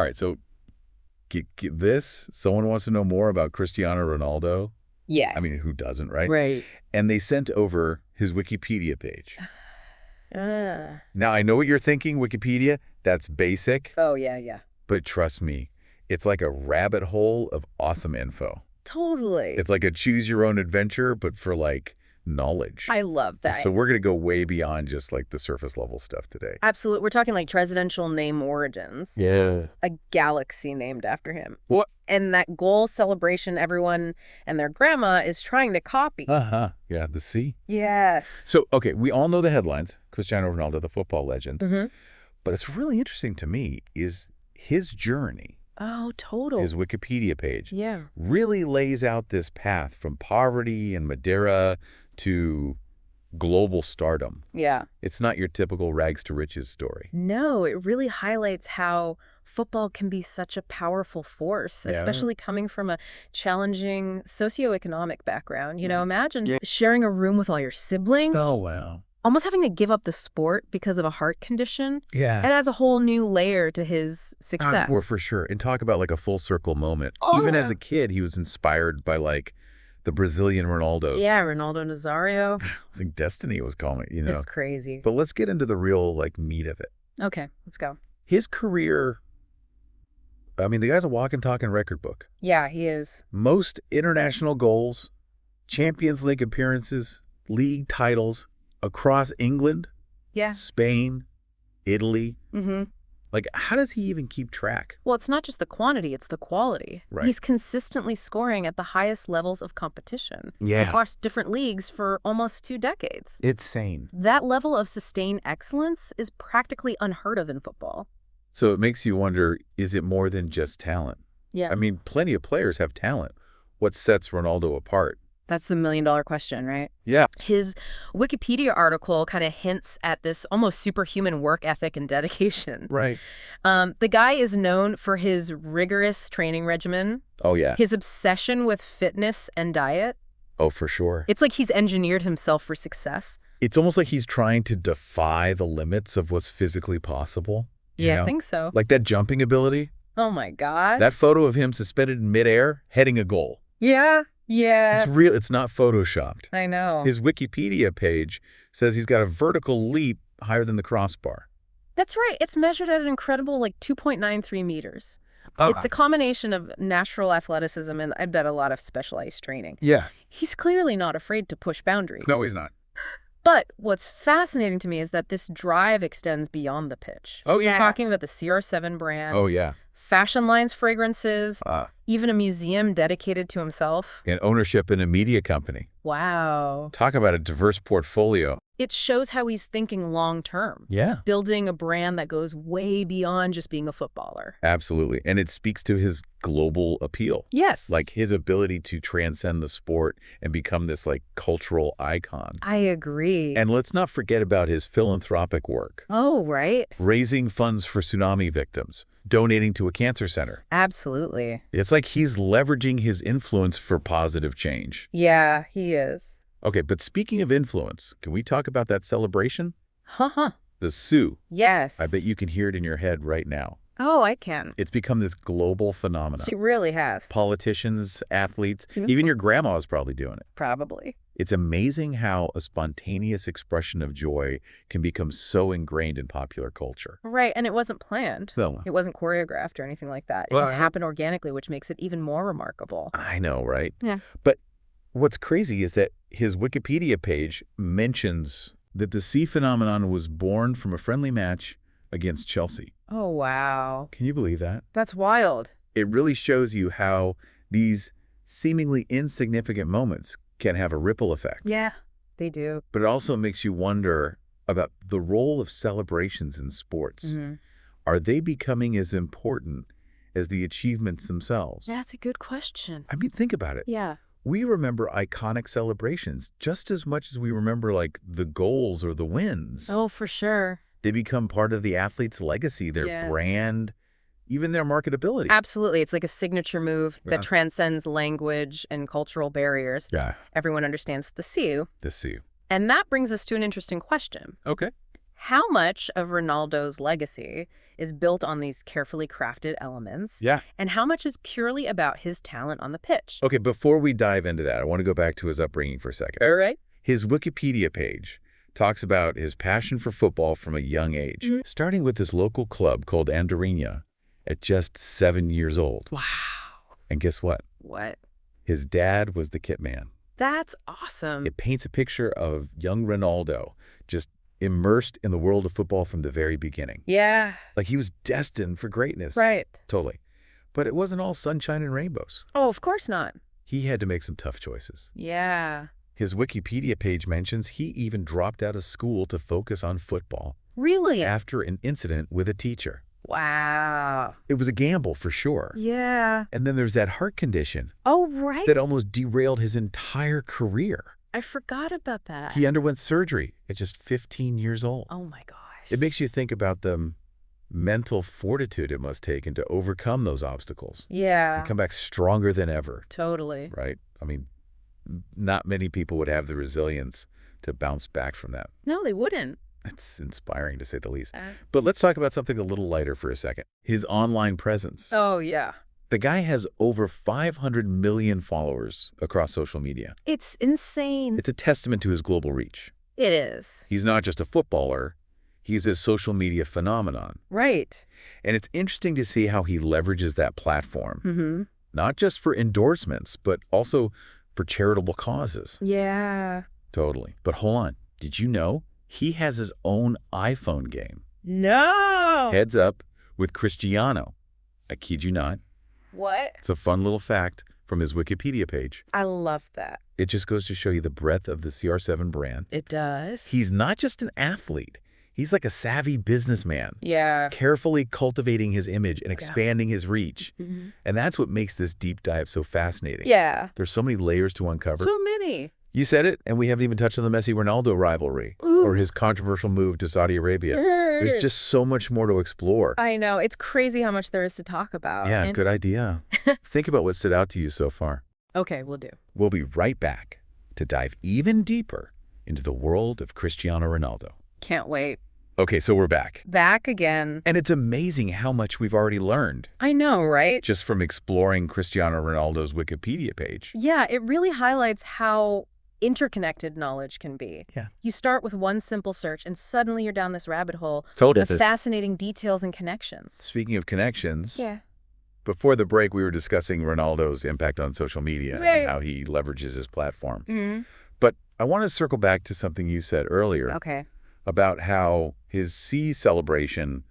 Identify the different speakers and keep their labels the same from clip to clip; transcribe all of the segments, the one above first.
Speaker 1: All right, so get this. Someone wants to know more about Cristiano Ronaldo.
Speaker 2: Yeah.
Speaker 1: I mean, who doesn't, right?
Speaker 2: Right.
Speaker 1: And they sent over his Wikipedia page.
Speaker 2: Uh,
Speaker 1: Now, I know what you're thinking, Wikipedia. That's basic.
Speaker 2: oh, yeah, yeah.
Speaker 1: But trust me, it's like a rabbit hole of awesome info.
Speaker 2: Totally.
Speaker 1: It's like a choose-your-own-adventure, but for, like, knowledge.
Speaker 2: I love that.
Speaker 1: So we're going to go way beyond just, like, the surface-level stuff today.
Speaker 2: Absolutely. We're talking like presidential name origins.
Speaker 1: Yeah.
Speaker 2: A galaxy named after him.
Speaker 1: What?
Speaker 2: And that goal celebration everyone and their grandma is trying to copy.
Speaker 1: Uh-huh. Yeah, the sea.
Speaker 2: Yes.
Speaker 1: So, okay, we all know the headlines. Cristiano Ronaldo, the football legend.
Speaker 2: Mm-hmm.
Speaker 1: But it's really interesting to me is his journey.
Speaker 2: Oh, total.
Speaker 1: His Wikipedia page
Speaker 2: Yeah.
Speaker 1: really lays out this path from poverty and Madeira to global stardom.
Speaker 2: Yeah.
Speaker 1: It's not your typical rags to riches story.
Speaker 2: No, it really highlights how football can be such a powerful force,
Speaker 1: Yeah.
Speaker 2: especially coming from a challenging socioeconomic background. You know, imagine
Speaker 1: Yeah.
Speaker 2: sharing a room with all your siblings.
Speaker 1: Oh, wow.
Speaker 2: Almost having to give up the sport because of a heart condition.
Speaker 1: Yeah.
Speaker 2: It adds a whole new layer to his success.
Speaker 1: Well, for sure. And talk about like a full circle moment.
Speaker 2: Oh,
Speaker 1: Even as
Speaker 2: yeah.
Speaker 1: a kid, he was inspired by like the Brazilian Ronaldos.
Speaker 2: Yeah, Ronaldo Nazario.
Speaker 1: I think destiny was calling it, you know.
Speaker 2: It's crazy.
Speaker 1: But let's get into the real like meat of it.
Speaker 2: Okay, let's go.
Speaker 1: His career, I mean, the guy's a walking, talking record book.
Speaker 2: Yeah, he is.
Speaker 1: Most international goals, Champions League appearances, league titles across England,
Speaker 2: Yeah.
Speaker 1: Spain, Italy.
Speaker 2: Mm-hmm.
Speaker 1: Like, how does he even keep track?
Speaker 2: Well, it's not just the quantity, it's the quality.
Speaker 1: Right.
Speaker 2: He's consistently scoring at the highest levels of competition
Speaker 1: Yeah.
Speaker 2: across different leagues for almost 2 decades.
Speaker 1: It's sane.
Speaker 2: That level of sustained excellence is practically unheard of in football.
Speaker 1: So it makes you wonder, is it more than just talent?
Speaker 2: Yeah.
Speaker 1: I mean, plenty of players have talent. What sets Ronaldo apart?
Speaker 2: That's the million-dollar question, right?
Speaker 1: Yeah.
Speaker 2: His Wikipedia article kind of hints at this almost superhuman work ethic and dedication.
Speaker 1: Right.
Speaker 2: The guy is known for his rigorous training regimen,
Speaker 1: Oh, yeah.
Speaker 2: his obsession with fitness and diet.
Speaker 1: Oh, for sure.
Speaker 2: It's like he's engineered himself for success.
Speaker 1: It's almost like he's trying to defy the limits of what's physically possible. you
Speaker 2: Yeah,
Speaker 1: know?
Speaker 2: I think so.
Speaker 1: Like that jumping ability,
Speaker 2: Oh my God.
Speaker 1: that photo of him suspended in midair, heading a goal.
Speaker 2: Yeah, yeah.
Speaker 1: It's real. It's not photoshopped.
Speaker 2: I know.
Speaker 1: His Wikipedia page says he's got a vertical leap higher than the crossbar.
Speaker 2: That's right. It's measured at an incredible, like, 2.93 meters.
Speaker 1: Oh.
Speaker 2: It's a combination of natural athleticism and I bet a lot of specialized training.
Speaker 1: Yeah.
Speaker 2: He's clearly not afraid to push boundaries.
Speaker 1: No, he's not.
Speaker 2: But what's fascinating to me is that this drive extends beyond the pitch.
Speaker 1: Oh, yeah.
Speaker 2: We're talking about the CR7 brand,
Speaker 1: Oh, yeah.
Speaker 2: fashion lines, fragrances, even a museum dedicated to himself.
Speaker 1: And ownership in a media company.
Speaker 2: Wow.
Speaker 1: Talk about a diverse portfolio.
Speaker 2: It shows how he's thinking long term,
Speaker 1: Yeah.
Speaker 2: building a brand that goes way beyond just being a footballer.
Speaker 1: Absolutely. And it speaks to his global appeal.
Speaker 2: Yes.
Speaker 1: Like his ability to transcend the sport and become this like cultural icon.
Speaker 2: I agree.
Speaker 1: And let's not forget about his philanthropic work.
Speaker 2: Oh, right.
Speaker 1: Raising funds for tsunami victims, donating to a cancer center.
Speaker 2: Absolutely.
Speaker 1: It's like he's leveraging his influence for positive change.
Speaker 2: Yeah, he is.
Speaker 1: Okay, but speaking of influence, can we talk about that celebration?
Speaker 2: Huh.
Speaker 1: The Sioux.
Speaker 2: Yes.
Speaker 1: I bet you can hear it in your head right now.
Speaker 2: Oh, I can.
Speaker 1: It's become this global phenomenon.
Speaker 2: She really has.
Speaker 1: Politicians, athletes,
Speaker 2: Mhm.
Speaker 1: even your grandma is probably doing it.
Speaker 2: Probably.
Speaker 1: It's amazing how a spontaneous expression of joy can become so ingrained in popular culture.
Speaker 2: Right, and it wasn't planned.
Speaker 1: Well,
Speaker 2: It wasn't choreographed or anything like that. It
Speaker 1: Well,
Speaker 2: just happened organically, which makes it even more remarkable.
Speaker 1: I know, right?
Speaker 2: Yeah.
Speaker 1: But what's crazy is that his Wikipedia page mentions that the sea phenomenon was born from a friendly match against Chelsea.
Speaker 2: Oh, wow.
Speaker 1: Can you believe that?
Speaker 2: That's wild.
Speaker 1: It really shows you how these seemingly insignificant moments can have a ripple effect.
Speaker 2: Yeah, they do.
Speaker 1: But it also makes you wonder about the role of celebrations in sports.
Speaker 2: Mhm.
Speaker 1: Are they becoming as important as the achievements themselves?
Speaker 2: That's a good question.
Speaker 1: I mean, think about it.
Speaker 2: Yeah.
Speaker 1: We remember iconic celebrations just as much as we remember like the goals or the wins.
Speaker 2: Oh, for sure.
Speaker 1: They become part of the athlete's legacy, their
Speaker 2: Yeah.
Speaker 1: brand, even their marketability.
Speaker 2: Absolutely. It's like a signature move
Speaker 1: Yeah.
Speaker 2: that transcends language and cultural barriers.
Speaker 1: Yeah,
Speaker 2: Everyone understands the Sioux.
Speaker 1: the Sioux.
Speaker 2: And that brings us to an interesting question.
Speaker 1: Okay.
Speaker 2: How much of Ronaldo's legacy is built on these carefully crafted elements,
Speaker 1: Yeah.
Speaker 2: and how much is purely about his talent on the pitch?
Speaker 1: Okay, before we dive into that, I want to go back to his upbringing for a second.
Speaker 2: All right.
Speaker 1: His Wikipedia page talks about his passion for football from a young age, starting with his local club called Andorinha at just 7 years old.
Speaker 2: Wow.
Speaker 1: And guess what?
Speaker 2: What?
Speaker 1: His dad was the kit man.
Speaker 2: That's awesome.
Speaker 1: It paints a picture of young Ronaldo just immersed in the world of football from the very beginning.
Speaker 2: Yeah.
Speaker 1: Like he was destined for greatness.
Speaker 2: Right.
Speaker 1: Totally. But it wasn't all sunshine and rainbows.
Speaker 2: Oh, of course not.
Speaker 1: He had to make some tough choices.
Speaker 2: Yeah.
Speaker 1: His Wikipedia page mentions he even dropped out of school to focus on football
Speaker 2: Really?
Speaker 1: after an incident with a teacher.
Speaker 2: Wow.
Speaker 1: It was a gamble for sure.
Speaker 2: Yeah.
Speaker 1: And then there's that heart condition
Speaker 2: Oh, right.
Speaker 1: that almost derailed his entire career.
Speaker 2: I forgot about that.
Speaker 1: He underwent surgery at just 15 years old.
Speaker 2: Oh, my gosh.
Speaker 1: It makes you think about the mental fortitude it must take and to overcome those obstacles
Speaker 2: Yeah.
Speaker 1: and come back stronger than ever,
Speaker 2: Totally.
Speaker 1: right? I mean, not many people would have the resilience to bounce back from that.
Speaker 2: No, they wouldn't.
Speaker 1: It's inspiring to say the least.
Speaker 2: Uh,
Speaker 1: But let's talk about something a little lighter for a second. His online presence.
Speaker 2: Oh, yeah.
Speaker 1: The guy has over 500 million followers across social media.
Speaker 2: It's insane.
Speaker 1: It's a testament to his global reach.
Speaker 2: It is.
Speaker 1: He's not just a footballer, he's a social media phenomenon.
Speaker 2: Right.
Speaker 1: And it's interesting to see how he leverages that platform,
Speaker 2: Mm-hmm.
Speaker 1: not just for endorsements, but also for charitable causes.
Speaker 2: Yeah.
Speaker 1: Totally. But hold on. Did you know he has his own iPhone game?
Speaker 2: No.
Speaker 1: Heads up with Cristiano. I kid you not.
Speaker 2: What?
Speaker 1: It's a fun little fact from his Wikipedia page.
Speaker 2: I love that.
Speaker 1: It just goes to show you the breadth of the CR7 brand.
Speaker 2: It does.
Speaker 1: He's not just an athlete. He's like a savvy businessman,
Speaker 2: Yeah.
Speaker 1: carefully cultivating his image and expanding his reach.
Speaker 2: Mm-hmm.
Speaker 1: And that's what makes this deep dive so fascinating.
Speaker 2: Yeah.
Speaker 1: There's so many layers to uncover.
Speaker 2: So many.
Speaker 1: You said it, and we haven't even touched on the Messi-Ronaldo rivalry
Speaker 2: Ooh.
Speaker 1: or his controversial move to Saudi Arabia. There's just so much more to explore.
Speaker 2: I know. It's crazy how much there is to talk about.
Speaker 1: Yeah,
Speaker 2: And-
Speaker 1: good idea. Think about what stood out to you so far.
Speaker 2: Okay, we'll do.
Speaker 1: We'll be right back to dive even deeper into the world of Cristiano Ronaldo.
Speaker 2: Can't wait.
Speaker 1: Okay, so we're back.
Speaker 2: Back again.
Speaker 1: And it's amazing how much we've already learned
Speaker 2: I know, right?
Speaker 1: just from exploring Cristiano Ronaldo's Wikipedia page.
Speaker 2: Yeah, it really highlights how interconnected knowledge can be.
Speaker 1: Yeah.
Speaker 2: You start with one simple search and suddenly you're down this rabbit hole
Speaker 1: Totally.
Speaker 2: of fascinating details and connections.
Speaker 1: Speaking of connections,
Speaker 2: Yeah.
Speaker 1: before the break, we were discussing Ronaldo's impact on social media
Speaker 2: Right.
Speaker 1: and how he leverages his platform.
Speaker 2: Mm-hmm.
Speaker 1: But I want to circle back to something you said earlier
Speaker 2: Okay.
Speaker 1: about how his C celebration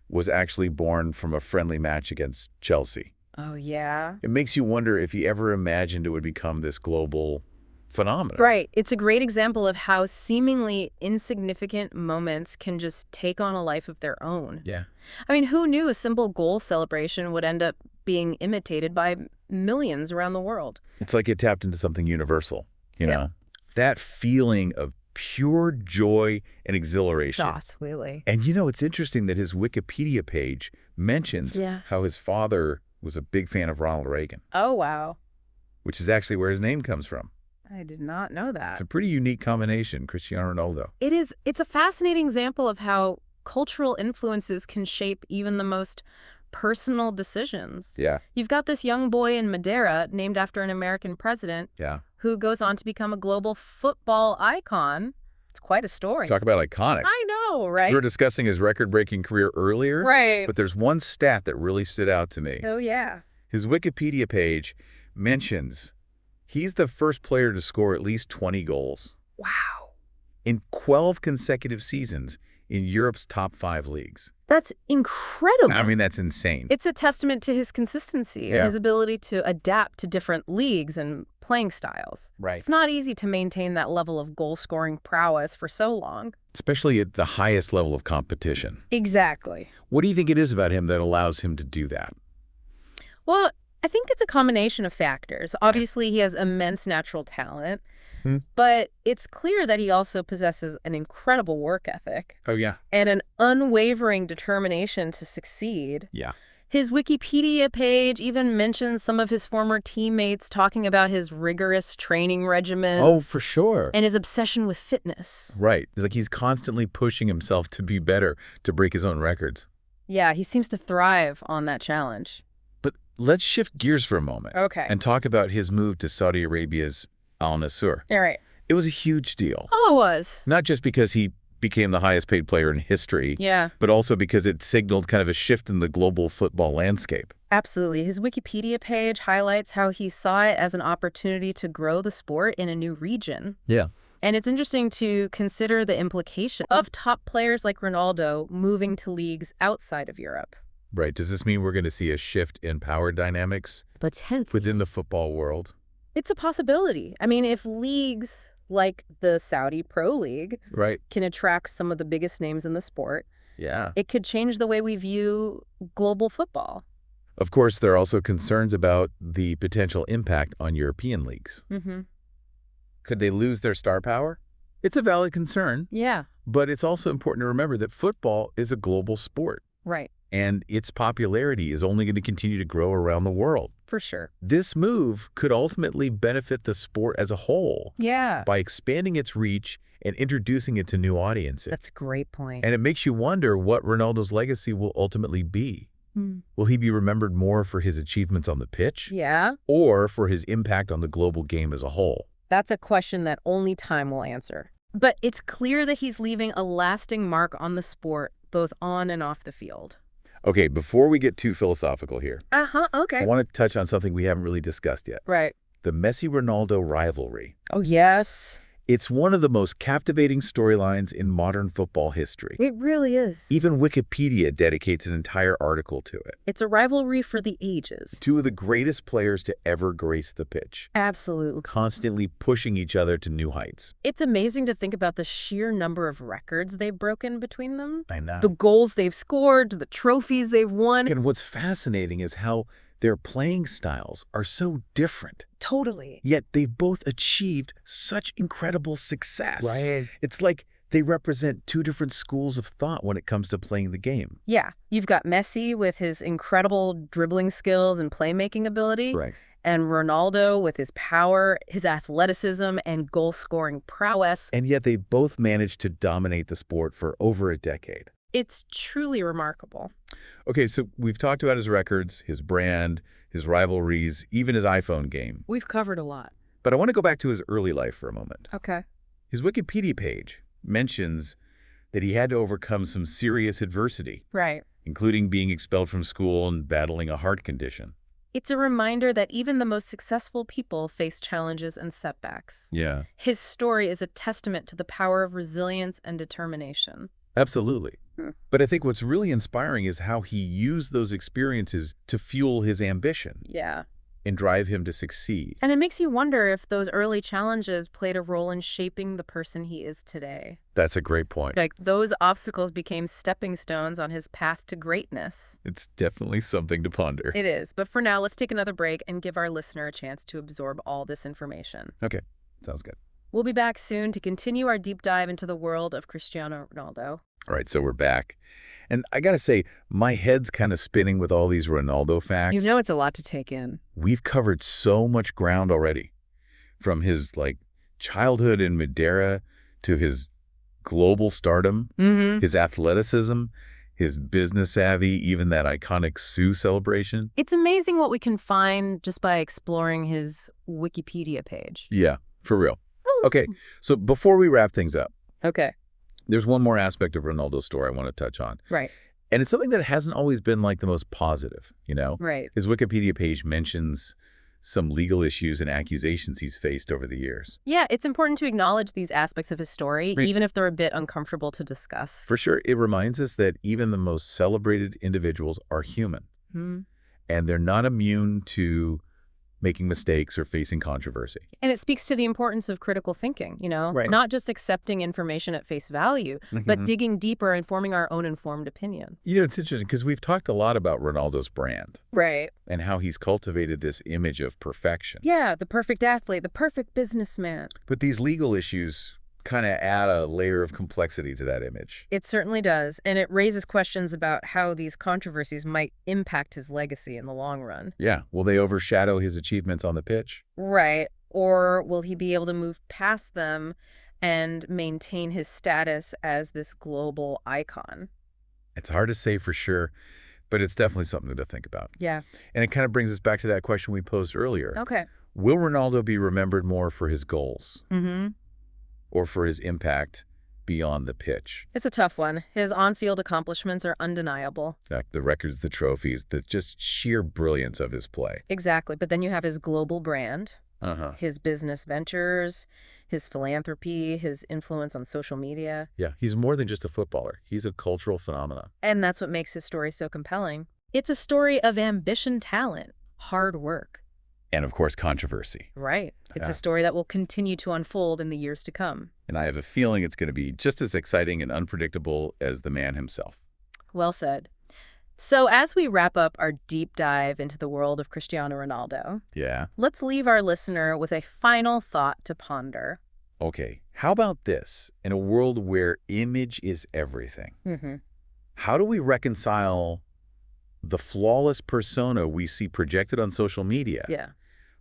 Speaker 1: was actually born from a friendly match against Chelsea.
Speaker 2: Oh, yeah.
Speaker 1: It makes you wonder if he ever imagined it would become this global phenomenon.
Speaker 2: Right. It's a great example of how seemingly insignificant moments can just take on a life of their own.
Speaker 1: Yeah.
Speaker 2: I mean, who knew a simple goal celebration would end up being imitated by millions around the world?
Speaker 1: It's like it tapped into something universal, you
Speaker 2: Yeah.
Speaker 1: know? That feeling of pure joy and exhilaration.
Speaker 2: Absolutely.
Speaker 1: And you know, it's interesting that his Wikipedia page mentions
Speaker 2: Yeah.
Speaker 1: how his father was a big fan of Ronald Reagan,
Speaker 2: Oh, wow.
Speaker 1: which is actually where his name comes from.
Speaker 2: I did not know that.
Speaker 1: It's a pretty unique combination, Cristiano Ronaldo.
Speaker 2: It is. It's a fascinating example of how cultural influences can shape even the most personal decisions.
Speaker 1: Yeah,
Speaker 2: You've got this young boy in Madeira named after an American president
Speaker 1: yeah.
Speaker 2: who goes on to become a global football icon. It's quite a story.
Speaker 1: Talk about iconic.
Speaker 2: I know, right?
Speaker 1: We were discussing his record-breaking career earlier,
Speaker 2: Right.
Speaker 1: but there's one stat that really stood out to me.
Speaker 2: Oh, yeah.
Speaker 1: His Wikipedia page mentions he's the first player to score at least 20 goals
Speaker 2: Wow.
Speaker 1: in 12 consecutive seasons in Europe's top 5 leagues.
Speaker 2: That's incredible.
Speaker 1: I mean, that's insane.
Speaker 2: It's a testament to his consistency
Speaker 1: Yeah.
Speaker 2: and his ability to adapt to different leagues and playing styles.
Speaker 1: Right.
Speaker 2: It's not easy to maintain that level of goal-scoring prowess for so long.
Speaker 1: Especially at the highest level of competition.
Speaker 2: Exactly.
Speaker 1: What do you think it is about him that allows him to do that?
Speaker 2: Well, I think it's a combination of factors. Obviously, he has immense natural talent, but it's clear that he also possesses an incredible work ethic
Speaker 1: Oh, yeah.
Speaker 2: and an unwavering determination to succeed.
Speaker 1: Yeah.
Speaker 2: His Wikipedia page even mentions some of his former teammates talking about his rigorous training regimen.
Speaker 1: Oh, for sure.
Speaker 2: And his obsession with fitness.
Speaker 1: Right. Like he's constantly pushing himself to be better, to break his own records.
Speaker 2: Yeah, he seems to thrive on that challenge.
Speaker 1: But let's shift gears for a moment.
Speaker 2: Okay.
Speaker 1: And talk about his move to Saudi Arabia's Al Nassr.
Speaker 2: All right.
Speaker 1: It was a huge deal.
Speaker 2: Oh, it was.
Speaker 1: Not just because he became the highest paid player in history,
Speaker 2: Yeah.
Speaker 1: but also because it signaled kind of a shift in the global football landscape.
Speaker 2: Absolutely. His Wikipedia page highlights how he saw it as an opportunity to grow the sport in a new region.
Speaker 1: Yeah.
Speaker 2: And it's interesting to consider the implication of top players like Ronaldo moving to leagues outside of Europe.
Speaker 1: Right. Does this mean we're going to see a shift in power dynamics
Speaker 2: Potentially.
Speaker 1: within the football world?
Speaker 2: It's a possibility. I mean, if leagues like the Saudi Pro League
Speaker 1: Right.
Speaker 2: can attract some of the biggest names in the sport,
Speaker 1: Yeah.
Speaker 2: it could change the way we view global football.
Speaker 1: Of course, there are also concerns about the potential impact on European leagues.
Speaker 2: Mm-hmm.
Speaker 1: Could they lose their star power? It's a valid concern,
Speaker 2: Yeah.
Speaker 1: but it's also important to remember that football is a global sport,
Speaker 2: Right.
Speaker 1: and its popularity is only going to continue to grow around the world.
Speaker 2: For sure.
Speaker 1: This move could ultimately benefit the sport as a whole
Speaker 2: Yeah.
Speaker 1: by expanding its reach and introducing it to new audiences.
Speaker 2: That's a great point.
Speaker 1: And it makes you wonder what Ronaldo's legacy will ultimately be. Will he be remembered more for his achievements on the pitch
Speaker 2: Yeah.
Speaker 1: or for his impact on the global game as a whole?
Speaker 2: That's a question that only time will answer. But it's clear that he's leaving a lasting mark on the sport, both on and off the field.
Speaker 1: Okay, before we get too philosophical here,
Speaker 2: Okay.
Speaker 1: I want to touch on something we haven't really discussed yet.
Speaker 2: Right.
Speaker 1: The Messi-Ronaldo rivalry.
Speaker 2: Oh, yes.
Speaker 1: It's one of the most captivating storylines in modern football history.
Speaker 2: It really is.
Speaker 1: Even Wikipedia dedicates an entire article to it.
Speaker 2: It's a rivalry for the ages.
Speaker 1: Two of the greatest players to ever grace the pitch,
Speaker 2: Absolutely.
Speaker 1: constantly pushing each other to new heights.
Speaker 2: It's amazing to think about the sheer number of records they've broken between them.
Speaker 1: I know.
Speaker 2: The goals they've scored, the trophies they've won.
Speaker 1: And what's fascinating is how their playing styles are so different,
Speaker 2: Totally.
Speaker 1: yet they've both achieved such incredible success.
Speaker 2: Right.
Speaker 1: It's like they represent two different schools of thought when it comes to playing the game.
Speaker 2: Yeah. You've got Messi with his incredible dribbling skills and playmaking ability.
Speaker 1: Right.
Speaker 2: And Ronaldo with his power, his athleticism, and goal-scoring prowess.
Speaker 1: And yet they both managed to dominate the sport for over a decade.
Speaker 2: It's truly remarkable.
Speaker 1: Okay, so we've talked about his records, his brand, his rivalries, even his iPhone game.
Speaker 2: We've covered a lot.
Speaker 1: But I want to go back to his early life for a moment.
Speaker 2: Okay.
Speaker 1: His Wikipedia page mentions that he had to overcome some serious adversity,
Speaker 2: Right.
Speaker 1: including being expelled from school and battling a heart condition.
Speaker 2: It's a reminder that even the most successful people face challenges and setbacks.
Speaker 1: Yeah,
Speaker 2: His story is a testament to the power of resilience and determination.
Speaker 1: absolutely.
Speaker 2: Hmm.
Speaker 1: But I think what's really inspiring is how he used those experiences to fuel his ambition
Speaker 2: Yeah.
Speaker 1: and drive him to succeed.
Speaker 2: And it makes you wonder if those early challenges played a role in shaping the person he is today.
Speaker 1: That's a great point.
Speaker 2: Like, those obstacles became stepping stones on his path to greatness.
Speaker 1: It's definitely something to ponder.
Speaker 2: It is. But for now, let's take another break and give our listener a chance to absorb all this information.
Speaker 1: Okay, sounds good.
Speaker 2: We'll be back soon to continue our deep dive into the world of Cristiano Ronaldo.
Speaker 1: All right, so we're back. And I got to say, my head's kind of spinning with all these Ronaldo facts.
Speaker 2: You know it's a lot to take in.
Speaker 1: We've covered so much ground already. From his, childhood in Madeira to his global stardom, his athleticism, his business savvy, even that iconic Sioux celebration.
Speaker 2: It's amazing what we can find just by exploring his Wikipedia page.
Speaker 1: Yeah, for real. Okay, so before we wrap things up,
Speaker 2: Okay.
Speaker 1: there's one more aspect of Ronaldo's story I want to touch on.
Speaker 2: Right.
Speaker 1: And it's something that hasn't always been the most positive,
Speaker 2: Right.
Speaker 1: His Wikipedia page mentions some legal issues and accusations he's faced over the years.
Speaker 2: Yeah, it's important to acknowledge these aspects of his story,
Speaker 1: Right.
Speaker 2: even if they're a bit uncomfortable to discuss.
Speaker 1: For sure, it reminds us that even the most celebrated individuals are human,
Speaker 2: Hmm.
Speaker 1: and they're not immune to making mistakes or facing controversy.
Speaker 2: And it speaks to the importance of critical thinking,
Speaker 1: Right.
Speaker 2: Not just accepting information at face value, but digging deeper and forming our own informed opinion.
Speaker 1: It's interesting because we've talked a lot about Ronaldo's brand
Speaker 2: Right.
Speaker 1: and how he's cultivated this image of perfection.
Speaker 2: Yeah, the perfect athlete, the perfect businessman.
Speaker 1: But these legal issues kind of add a layer of complexity to that image.
Speaker 2: It certainly does, and it raises questions about how these controversies might impact his legacy in the long run.
Speaker 1: Yeah, will they overshadow his achievements on the pitch?
Speaker 2: Right. Or will he be able to move past them and maintain his status as this global icon?
Speaker 1: It's hard to say for sure, but it's definitely something to think about.
Speaker 2: Yeah.
Speaker 1: And it kind of brings us back to that question we posed earlier.
Speaker 2: Okay.
Speaker 1: Will Ronaldo be remembered more for his goals
Speaker 2: Mm-hmm.
Speaker 1: or for his impact beyond the pitch?
Speaker 2: It's a tough one. His on-field accomplishments are undeniable.
Speaker 1: The records, the trophies, the just sheer brilliance of his play.
Speaker 2: Exactly. But then you have his global brand,
Speaker 1: Uh-huh.
Speaker 2: his business ventures, his philanthropy, his influence on social media.
Speaker 1: Yeah, he's more than just a footballer. He's a cultural phenomenon.
Speaker 2: And that's what makes his story so compelling. It's a story of ambition, talent, hard work.
Speaker 1: And, of course, controversy.
Speaker 2: Right. It's
Speaker 1: Yeah.
Speaker 2: a story that will continue to unfold in the years to come.
Speaker 1: And I have a feeling it's going to be just as exciting and unpredictable as the man himself.
Speaker 2: Well said. So as we wrap up our deep dive into the world of Cristiano Ronaldo,
Speaker 1: Yeah.
Speaker 2: let's leave our listener with a final thought to ponder.
Speaker 1: Okay, how about this? In a world where image is everything,
Speaker 2: Mm-hmm.
Speaker 1: how do we reconcile the flawless persona we see projected on social media
Speaker 2: Yeah.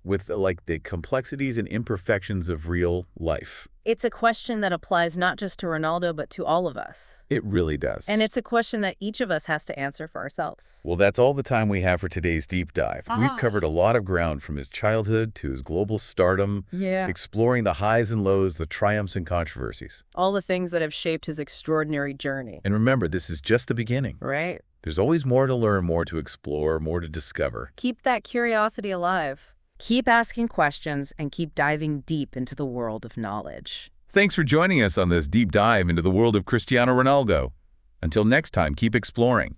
Speaker 1: with like the complexities and imperfections of real life?
Speaker 2: It's a question that applies not just to Ronaldo, but to all of us.
Speaker 1: It really does.
Speaker 2: And it's a question that each of us has to answer for ourselves.
Speaker 1: Well, that's all the time we have for today's deep dive. We've covered a lot of ground from his childhood to his global stardom,
Speaker 2: Yeah.
Speaker 1: exploring the highs and lows, the triumphs and controversies.
Speaker 2: All the things that have shaped his extraordinary journey.
Speaker 1: And remember, this is just the beginning.
Speaker 2: Right.
Speaker 1: There's always more to learn, more to explore, more to discover.
Speaker 2: Keep that curiosity alive. Keep asking questions and keep diving deep into the world of knowledge.
Speaker 1: Thanks for joining us on this deep dive into the world of Cristiano Ronaldo. Until next time, keep exploring.